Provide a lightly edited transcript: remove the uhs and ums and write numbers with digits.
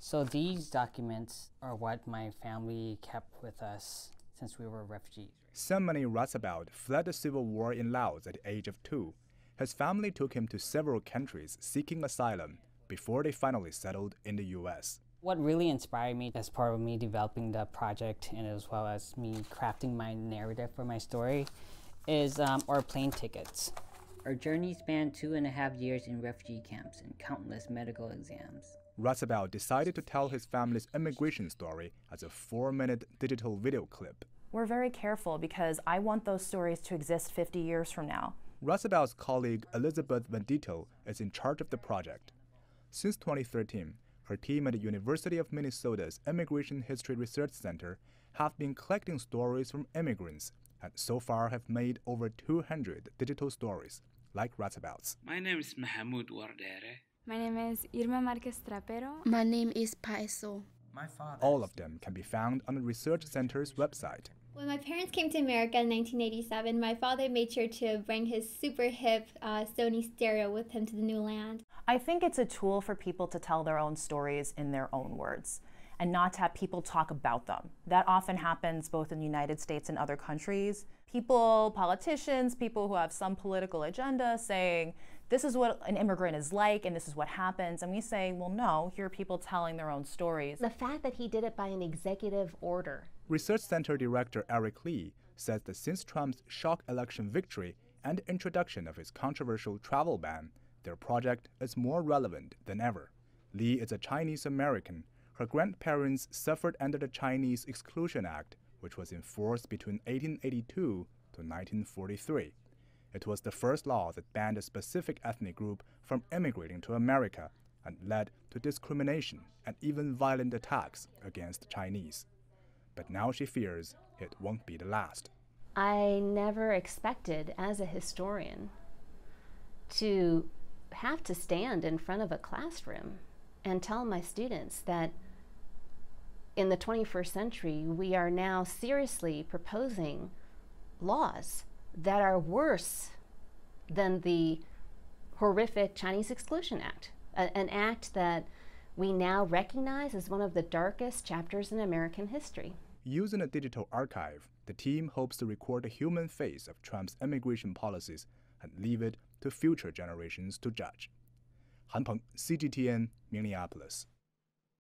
So these documents are what my family kept with us since we were refugees. Samani Ratzabout fled the civil war in Laos at the age of 2. His family took him to several countries seeking asylum before they finally settled in the U.S. What really inspired me as part of me developing the project and as well as me crafting my narrative for my story is our plane tickets. Our journey spanned 2.5 years in refugee camps and countless medical exams. Ratzabout decided to tell his family's immigration story as a 4-minute digital video clip. We're very careful because I want those stories to exist 50 years from now. Ratzabout's colleague Elizabeth Van Dietel is in charge of the project. Since 2013, her team at the University of Minnesota's Immigration History Research Center have been collecting stories from immigrants and so far have made over 200 digital stories, like Ratzabout's. My name is Mahmoud Wardere. My name is Irma Marquez Trapero. My name is Paeso. All of them can be found on the research center's website. When my parents came to America in 1987, my father made sure to bring his super hip Sony stereo with him to the new land. I think it's a tool for people to tell their own stories in their own words and not to have people talk about them. That often happens both in the United States and other countries. People, politicians, people who have some political agenda saying, this is what an immigrant is like and this is what happens. And we say, well, no, here are people telling their own stories. The fact that he did it by an executive order. Research Center Director Eric Lee says that since Trump's shock election victory and introduction of his controversial travel ban, their project is more relevant than ever. Lee is a Chinese American. Her grandparents suffered under the Chinese Exclusion Act, which was enforced between 1882 to 1943. It was the first law that banned a specific ethnic group from immigrating to America and led to discrimination and even violent attacks against the Chinese. But now she fears it won't be the last. I never expected, as a historian, to have to stand in front of a classroom and tell my students that in the 21st century, we are now seriously proposing laws that are worse than the horrific Chinese Exclusion Act, an act that we now recognize as one of the darkest chapters in American history. Using a digital archive, the team hopes to record the human face of Trump's immigration policies and leave it to future generations to judge. Han Peng, CGTN, Minneapolis.